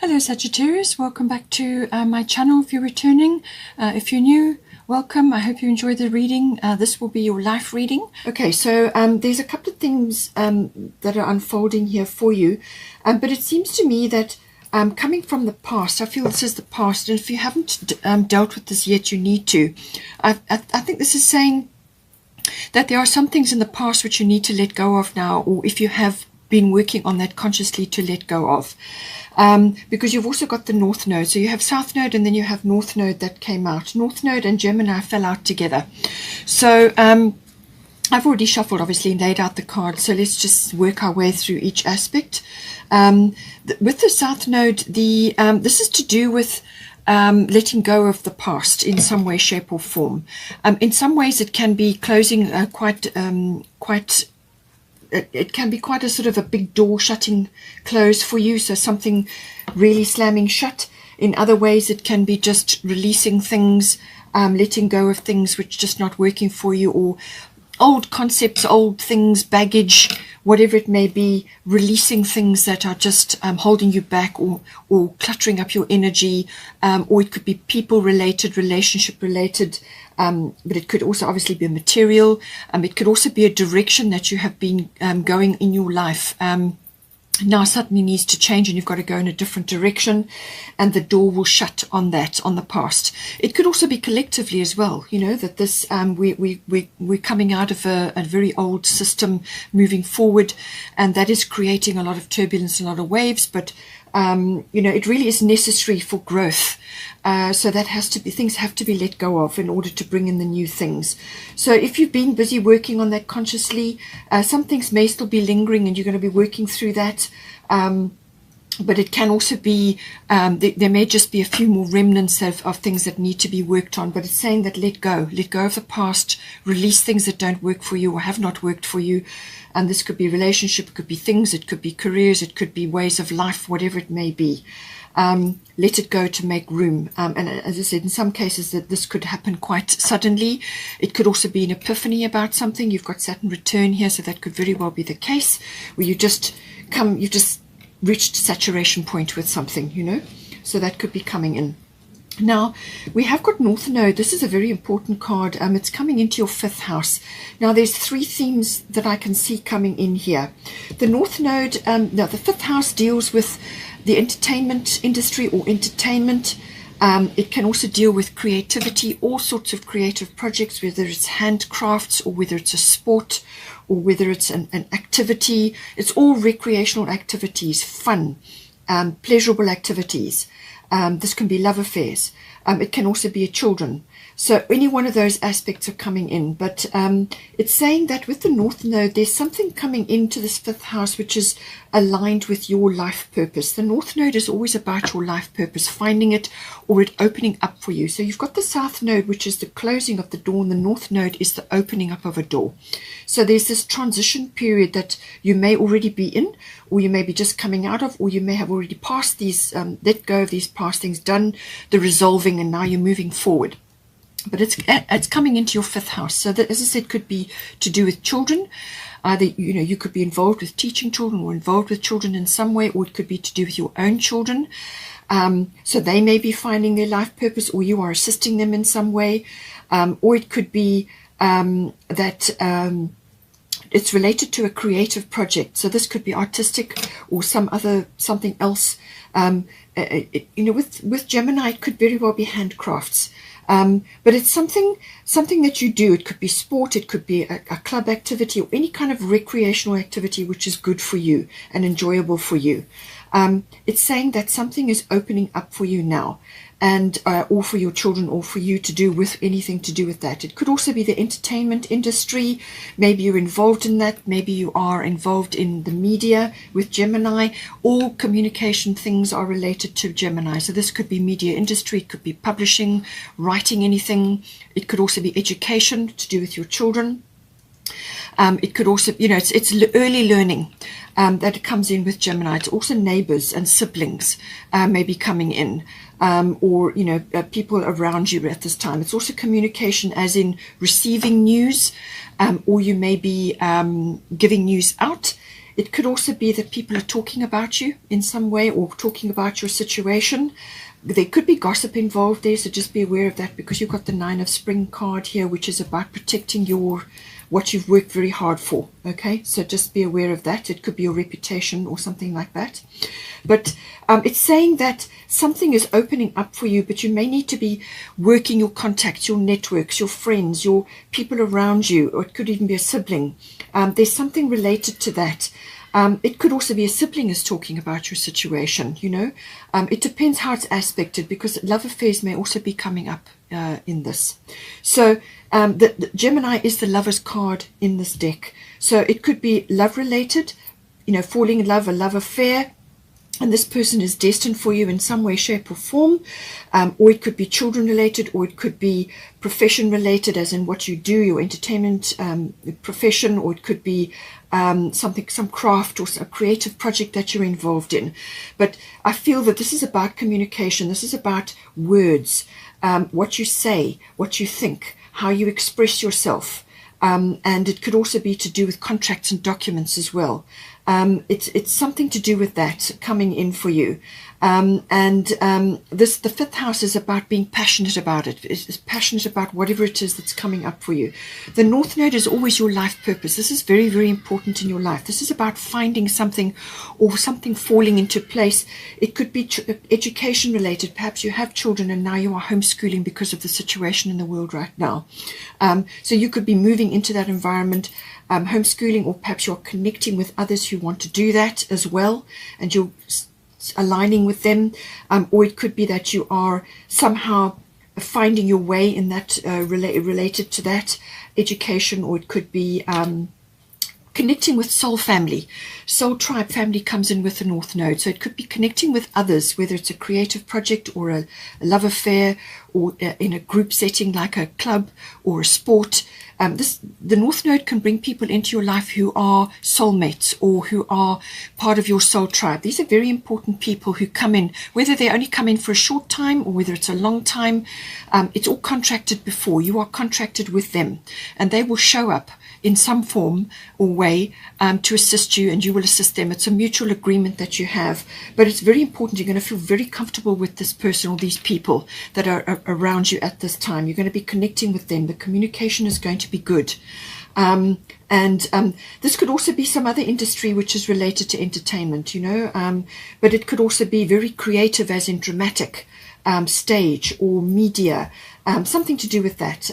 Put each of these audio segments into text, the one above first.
Hello Sagittarius, welcome back to my channel if you're returning. If you're new, welcome. I hope you enjoy the reading. This will be your life reading. Okay, so there's a couple of things that are unfolding here for you, but it seems to me that coming from the past, I feel this is the past, and if you haven't dealt with this yet, you need to. I think this is saying that there are some things in the past which you need to let go of now, or if you have been working on that consciously, to let go of. Because you've also got the North Node. So you have South Node and then you have North Node that came out. North Node and Gemini fell out together. So I've already shuffled, obviously, and laid out the cards. So let's just work our way through each aspect. With the South Node, this is to do with letting go of the past in some way, shape or form. In some ways it can be closing it can be quite a sort of a big door shutting close for you, so something really slamming shut. In other ways it can be just releasing things, letting go of things which just not working for you, or old concepts, old things, baggage, whatever it may be, releasing things that are just holding you back, or cluttering up your energy, or it could be people related, relationship related, but it could also obviously be material. It could also be a direction that you have been going in your life. Now suddenly needs to change and you've got to go in a different direction, and the door will shut on that, on the past. It could also be collectively as well, you know, that this we're coming out of a very old system, moving forward, and that is creating a lot of turbulence, a lot of waves, but you know, it really is necessary for growth. So that has to be, things have to be let go of in order to bring in the new things. So if you've been busy working on that consciously, some things may still be lingering and you're going to be working through that. But it can also be, there may just be a few more remnants of things that need to be worked on. But it's saying that let go of the past, release things that don't work for you or have not worked for you. And this could be relationship, it could be things, it could be careers, it could be ways of life, whatever it may be. Let it go to make room. And as I said, in some cases that this could happen quite suddenly. It could also be an epiphany about something. You've got Saturn return here, so that could very well be the case, where you've just reached saturation point with something, you know. So that could be coming in. Now, we have got North Node. This is a very important card. It's coming into your 5th house. Now, there's 3 themes that I can see coming in here. The North Node, now the 5th house deals with the entertainment industry or entertainment. It can also deal with creativity, all sorts of creative projects, whether it's handcrafts or whether it's a sport or whether it's an activity. It's all recreational activities, fun, pleasurable activities. This can be love affairs. It can also be children. So any one of those aspects are coming in. But it's saying that with the North Node, there's something coming into this 5th house which is aligned with your life purpose. The North Node is always about your life purpose, finding it or it opening up for you. So you've got the South Node, which is the closing of the door, and the North Node is the opening up of a door. So there's this transition period that you may already be in, or you may be just coming out of, or you may have already passed these, let go of these past things, done the resolving, and now you're moving forward. But it's coming into your 5th house. So that, as I said, could be to do with children. Either, you know, you could be involved with teaching children or involved with children in some way, or it could be to do with your own children. So they may be finding their life purpose, or you are assisting them in some way. Or it could be that it's related to a creative project. So this could be artistic or something else. You know, with Gemini, it could very well be handcrafts. But it's something that you do. It could be sport, it could be a club activity, or any kind of recreational activity which is good for you and enjoyable for you. It's saying that something is opening up for you now, and or for your children, or for you to do with anything to do with that. It could also be the entertainment industry. Maybe you're involved in that. Maybe you are involved in the media with Gemini. All communication things are related to Gemini. So this could be media industry, it could be publishing, writing anything. It could also be education to do with your children. It could also, you know, it's early learning that comes in with Gemini. It's also neighbors and siblings maybe coming in, or, you know, people around you at this time. It's also communication as in receiving news, or you may be giving news out. It could also be that people are talking about you in some way or talking about your situation. There could be gossip involved there, so just be aware of that, because you've got the 9 of Spring card here, which is about protecting what you've worked very hard for. Okay, so just be aware of that. It could be your reputation or something like that. But it's saying that something is opening up for you, but you may need to be working your contacts, your networks, your friends, your people around you, or it could even be a sibling. There's something related to that. It could also be a sibling is talking about your situation, you know. It depends how it's aspected, because love affairs may also be coming up in this. So the Gemini is the Lover's card in this deck. So it could be love related, you know, falling in love, a love affair, and this person is destined for you in some way, shape or form. Or it could be children related, or it could be profession related, as in what you do, your entertainment profession, or it could be some craft or a creative project that you're involved in. But I feel that this is about communication. This is about words, what you say, what you think, how you express yourself. And it could also be to do with contracts and documents as well. It's something to do with that coming in for you. The 5th house is about being passionate about it. It's passionate about whatever it is that's coming up for you. The North Node is always your life purpose. This is very, very important in your life. This is about finding something or something falling into place. It could be education related. Perhaps you have children and now you are homeschooling because of the situation in the world right now. So you could be moving into that environment, homeschooling, or perhaps you're connecting with others who want to do that as well, and you're aligning with them, or it could be that you are somehow finding your way in that related to that education, or it could be connecting with soul family. Soul tribe family comes in with the North Node, so it could be connecting with others, whether it's a creative project or a love affair, or in a group setting like a club or a sport. The North Node can bring people into your life who are soulmates or who are part of your soul tribe. These are very important people who come in, whether they only come in for a short time or whether it's a long time. It's all contracted before. You are contracted with them, and they will show up in some form or way to assist you, and you will assist them. It's a mutual agreement that you have, but it's very important. You're going to feel very comfortable with this person or these people that are around you at this time. You're going to be connecting with them. The communication is going to be good. This could also be some other industry which is related to entertainment, you know, but it could also be very creative, as in dramatic, stage or media, something to do with that.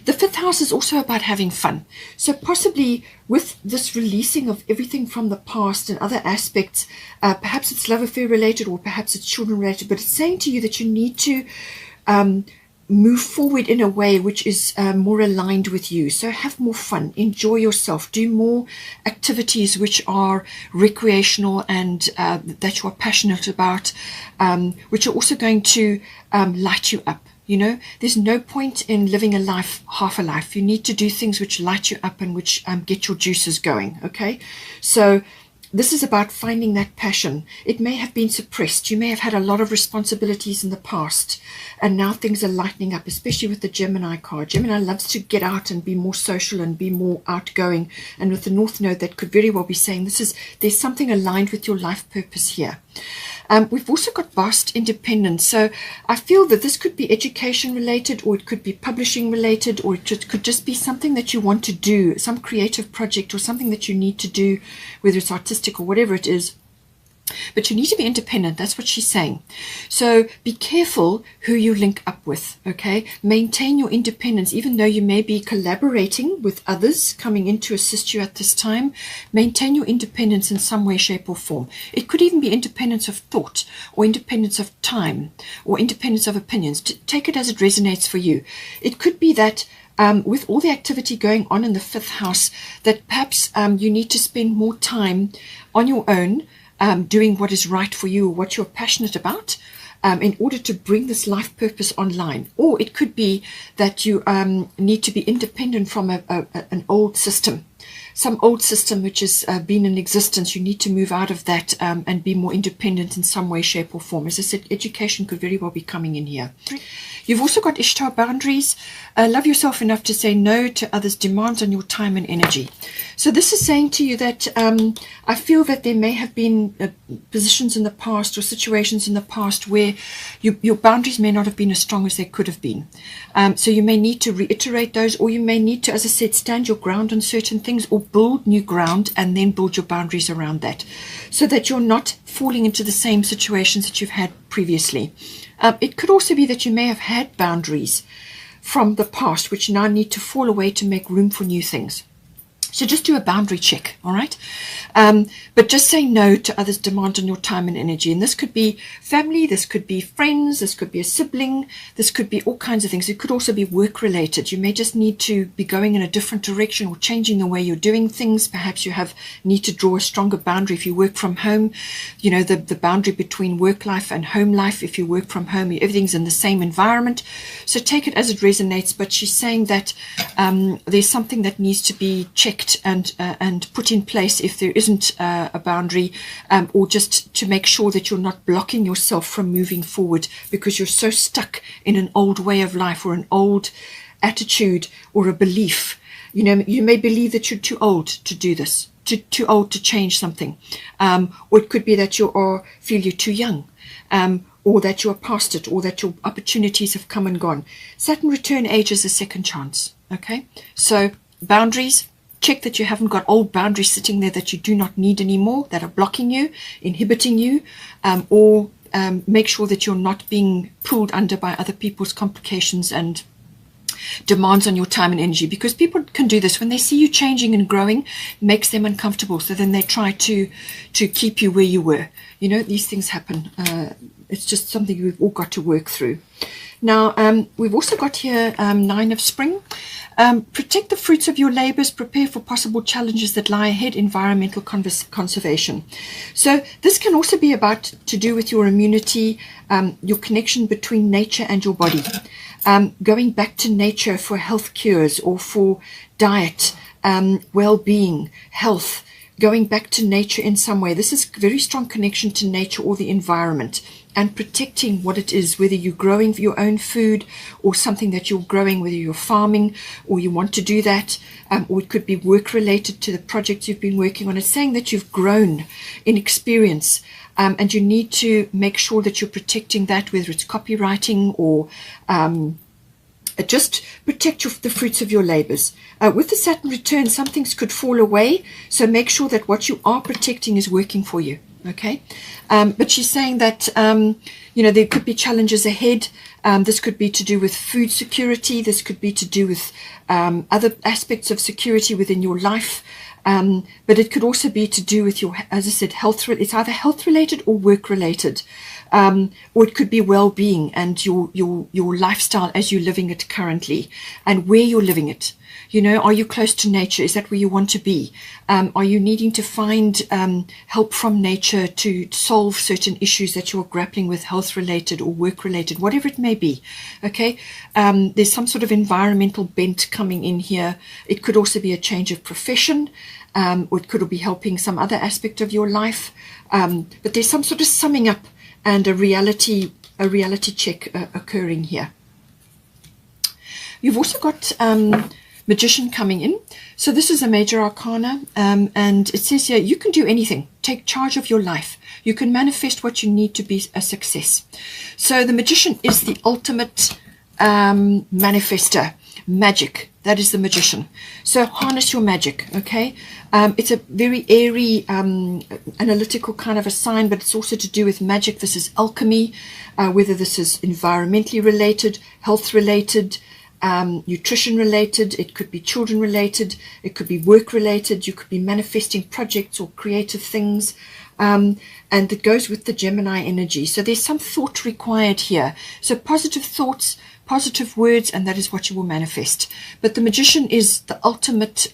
The 5th house is also about having fun. So possibly with this releasing of everything from the past and other aspects, perhaps it's love affair related or perhaps it's children related, but it's saying to you that you need to move forward in a way which is more aligned with you. So have more fun, enjoy yourself, do more activities which are recreational and that you are passionate about, which are also going to light you up. You know, there's no point in living a life, half a life. You need to do things which light you up and which get your juices going, okay? So this is about finding that passion. It may have been suppressed. You may have had a lot of responsibilities in the past, and now things are lightening up, especially with the Gemini card. Gemini loves to get out and be more social and be more outgoing. And with the North Node, that could very well be saying there's something aligned with your life purpose here. We've also got vast independence. So I feel that this could be education related, or it could be publishing related, or it could just be something that you want to do, some creative project or something that you need to do, whether it's artistic or whatever it is. But you need to be independent. That's what she's saying. So be careful who you link up with, okay? Maintain your independence, even though you may be collaborating with others coming in to assist you at this time. Maintain your independence in some way, shape or form. It could even be independence of thought or independence of time or independence of opinions. Take it as it resonates for you. It could be that with all the activity going on in the 5th house, that perhaps you need to spend more time on your own, doing what is right for you or what you're passionate about, in order to bring this life purpose online. Or it could be that you need to be independent from an old system, some old system which has been in existence. You need to move out of that and be more independent in some way, shape or form. As I said, education could very well be coming in here. You've also got Ishtar boundaries. Love yourself enough to say no to others' demands on your time and energy. So this is saying to you that I feel that there may have been positions in the past or situations in the past where your boundaries may not have been as strong as they could have been. So you may need to reiterate those, or you may need to, as I said, stand your ground on certain things or build new ground and then build your boundaries around that, so that you're not falling into the same situations that you've had previously. It could also be that you may have had boundaries from the past which now need to fall away to make room for new things. So just do a boundary check, all right? But just say no to others' demand on your time and energy. And this could be family, this could be friends, this could be a sibling, this could be all kinds of things. It could also be work-related. You may just need to be going in a different direction or changing the way you're doing things. Perhaps you need to draw a stronger boundary if you work from home. You know, the boundary between work life and home life. If you work from home, everything's in the same environment. So take it as it resonates. But she's saying that there's something that needs to be checked and put in place if there isn't a boundary, or just to make sure that you're not blocking yourself from moving forward because you're so stuck in an old way of life or an old attitude or a belief. You know, you may believe that you're too old to do this, too old to change something, or it could be that you feel you're too young, or that you're past it, or that your opportunities have come and gone. Saturn return age is a second chance. Okay, so boundaries. Check that you haven't got old boundaries sitting there that you do not need anymore, that are blocking you, inhibiting you, or make sure that you're not being pulled under by other people's complications and demands on your time and energy, because people can do this when they see you changing and growing. Makes them uncomfortable, so then they try to keep you where you were. You know, these things happen. It's just something we've all got to work through. Now we've also got here 9 of spring. Protect the fruits of your labors, prepare for possible challenges that lie ahead, environmental conservation. So this can also be about to do with your immunity, your connection between nature and your body, going back to nature for health cures or for diet, well-being, health, going back to nature in some way. This is a very strong connection to nature or the environment, and protecting what it is, whether you're growing your own food or something that you're growing, whether you're farming or you want to do that, or it could be work related to the project you've been working on. It's saying that you've grown in experience, and you need to make sure that you're protecting that, whether it's copywriting or just protect the fruits of your labors. With the Saturn return, some things could fall away, so make sure that what you are protecting is working for you. Okay, but she's saying that you know, there could be challenges ahead. This could be to do with food security. This could be to do with other aspects of security within your life. But it could also be to do with your, as I said, health. It's either health related or work related, or it could be well-being and your lifestyle as you're living it currently and where you're living it. You know, are you close to nature? Is that where you want to be? Are you needing to find help from nature to solve certain issues that you're grappling with, health related or work related, whatever it may be? Okay, there's some sort of environmental bent coming in here. It could also be a change of profession, or it could be helping some other aspect of your life. But there's some sort of summing up and a reality check occurring here. You've also got Magician coming in. So this is a major arcana, and it says here, you can do anything. Take charge of your life. You can manifest what you need to be a success. So the Magician is the ultimate manifester. Magic. That is the Magician. So harness your magic. Okay. It's a very airy, analytical kind of a sign, but it's also to do with magic. This is alchemy, whether this is environmentally related, health related, nutrition related, it could be children related, it could be work related, you could be manifesting projects or creative things, and it goes with the Gemini energy. So there's some thought required here. So positive thoughts, positive words, and that is what you will manifest. But the Magician is the ultimate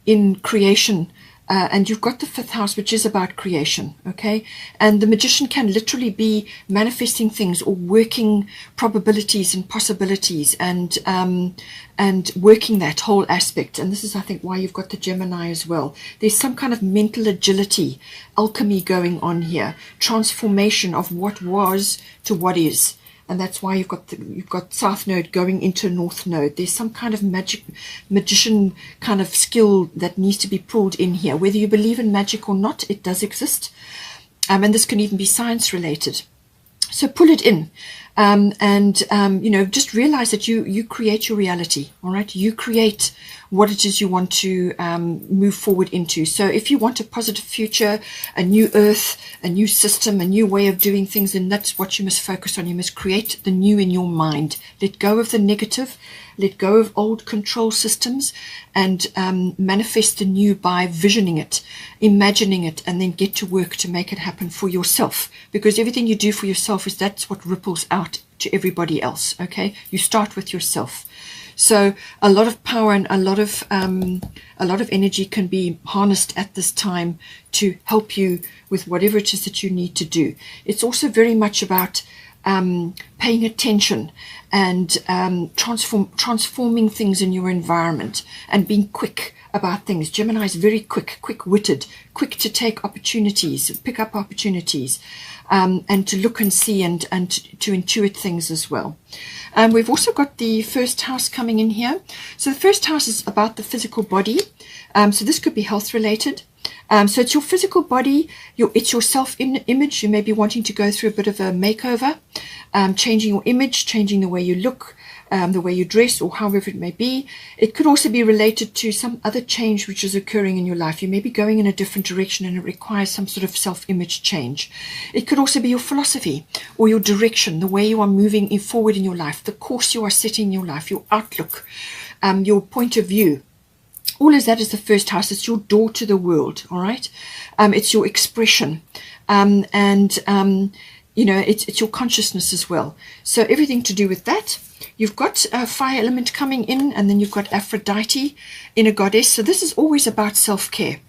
in creation, and you've got the 5th house, which is about creation, okay? And the magician can literally be manifesting things or working probabilities and possibilities and working that whole aspect. And this is, I think, why you've got the Gemini as well. There's some kind of mental agility, alchemy going on here, transformation of what was to what is. And that's why you've got South Node going into North Node. There's some kind of magician kind of skill that needs to be pulled in here. Whether you believe in magic or not, it does exist. And this can even be science related. So pull it in. You know, just realize that you create your reality, all right? You create what it is you want to move forward into. So if you want a positive future, a new earth, a new system, a new way of doing things, then that's what you must focus on. You must create the new in your mind. Let go of the negative, let go of old control systems, and manifest the new by visioning it, imagining it, and then get to work to make it happen for yourself. Because everything you do for yourself that's what ripples out to everybody else, okay? You start with yourself. So a lot of power and a lot of energy can be harnessed at this time to help you with whatever it is that you need to do. It's also very much about paying attention and transforming things in your environment and being quick about things. Gemini is very quick-witted, quick to take opportunities, pick up opportunities, and to look and see and to intuit things as well. We've also got the 1st house coming in here. So the 1st house is about the physical body. So this could be health related. So it's your physical body, it's your self-image. You may be wanting to go through a bit of a makeover, changing your image, changing the way you look, the way you dress, or however it may be. It could also be related to some other change which is occurring in your life. You may be going in a different direction and it requires some sort of self-image change. It could also be your philosophy or your direction, the way you are moving forward in your life, the course you are setting in your life, your outlook, your point of view. All of that is the 1st house. It's your door to the world, all right? It's your expression. You know, it's your consciousness as well. So everything to do with that. You've got a fire element coming in, and then you've got Aphrodite, inner goddess. So this is always about self-care.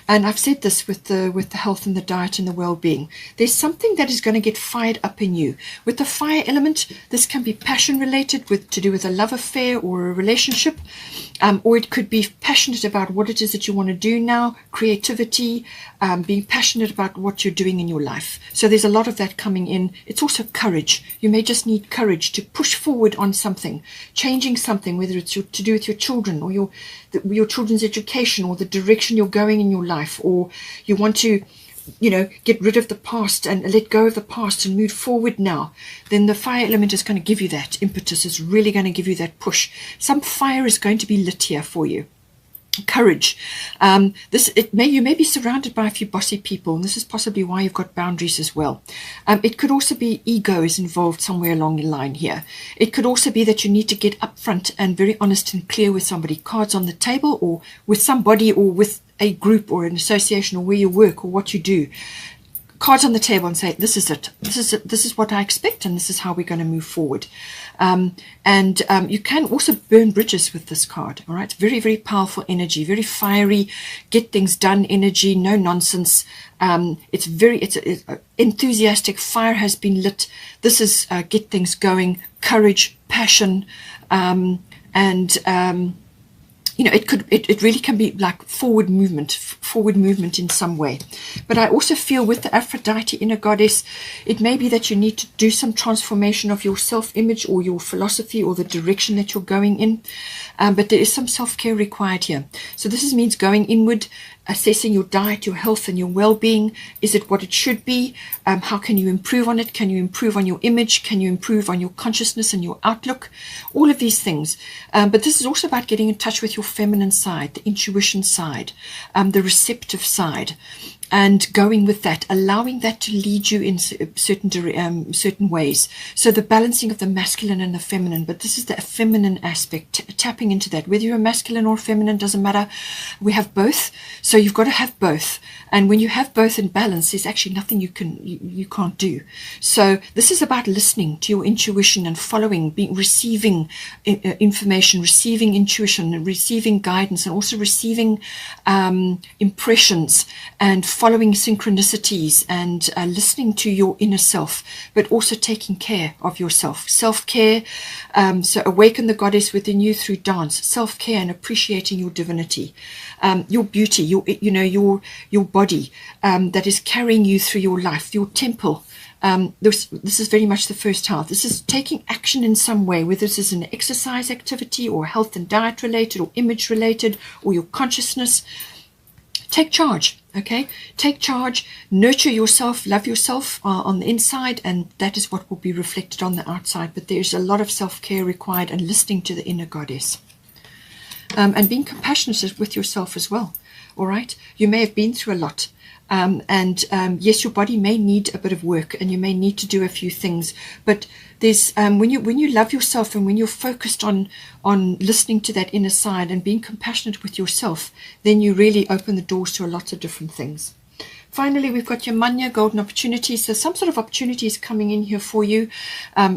And I've said this with the health and the diet and the well-being. There's something that is going to get fired up in you. With the fire element, this can be passion related, to do with a love affair or a relationship. Or it could be passionate about what it is that you want to do now, creativity, being passionate about what you're doing in your life. So there's a lot of that coming in. It's also courage. You may just need courage to push forward on something, changing something, whether it's to do with your children or your children's education or the direction you're going in your life, or you want to, you know, get rid of the past and let go of the past and move forward now. Then the fire element is going to give you that impetus. It's really going to give you that push. Some fire is going to be lit here for you. Courage. You may be surrounded by a few bossy people, and this is possibly why you've got boundaries as well. It could also be ego is involved somewhere along the line here. It could also be that you need to get upfront and very honest and clear with somebody, cards on the table, or with somebody, or with a group or an association, or where you work or what you do. Cards on the table and say, this is it. This is what I expect, and this is how we're going to move forward. You can also burn bridges with this card. All right, very, very powerful energy, very fiery, get things done energy, no nonsense. It's enthusiastic. Fire has been lit. This is get things going, courage, passion, you know, it really can be like forward movement in some way. But I also feel with the Aphrodite inner goddess, it may be that you need to do some transformation of your self-image or your philosophy or the direction that you're going in. But there is some self-care required here. So this means going inward, assessing your diet, your health, and your well-being. Is it what it should be? How can you improve on it? Can you improve on your image? Can you improve on your consciousness and your outlook? All of these things. But this is also about getting in touch with your feminine side, the intuition side, the receptive side, and going with that, allowing that to lead you in certain ways. So the balancing of the masculine and the feminine, but this is the feminine aspect, tapping into that. Whether you're masculine or feminine, doesn't matter. We have both, so you've got to have both. And when you have both in balance, there's actually nothing you can't do. So this is about listening to your intuition and following, receiving information, receiving intuition, receiving guidance, and also receiving impressions, and following synchronicities, and listening to your inner self, but also taking care of yourself. Self-care, so awaken the goddess within you through dance, self-care, and appreciating your divinity, your beauty, your body that is carrying you through your life, your temple. This is very much the first house. This is taking action in some way, whether this is an exercise activity or health and diet related or image related or your consciousness. Take charge, okay? Take charge, nurture yourself, love yourself on the inside, and that is what will be reflected on the outside. But there's a lot of self-care required, and listening to the inner goddess. And being compassionate with yourself as well, all right? You may have been through a lot. Yes, your body may need a bit of work, and you may need to do a few things, but there's when you love yourself, and when you're focused on listening to that inner side and being compassionate with yourself, then you really open the doors to a lot of different things. Finally, we've got your Manya, golden opportunities. So some sort of opportunity is coming in here for you.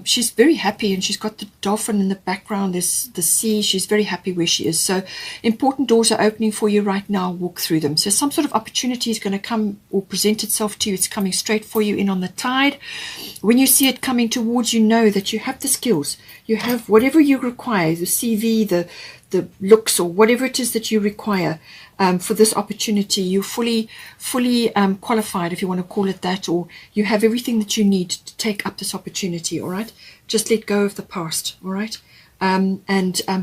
She's very happy, and she's got the dolphin in the background. There's the sea. She's very happy where she is. So important doors are opening for you right now. Walk through them. So some sort of opportunity is going to come or present itself to you. It's coming straight for you in on the tide. When you see it coming towards you, know that you have the skills. You have whatever you require, the CV, the looks, or whatever it is that you require for this opportunity. You're fully qualified, if you want to call it that, or you have everything that you need to take up this opportunity, all right? Just let go of the past, all right?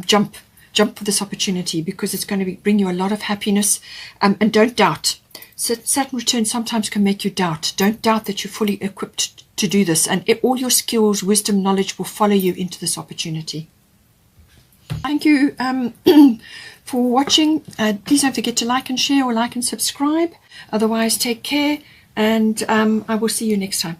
Jump for this opportunity, because it's going to bring you a lot of happiness, and don't doubt. Saturn return sometimes can make you doubt. Don't doubt that you're fully equipped to do this, and all your skills, wisdom, knowledge will follow you into this opportunity. Thank you for watching. Please don't forget to like and share, or like and subscribe. Otherwise, take care, and I will see you next time.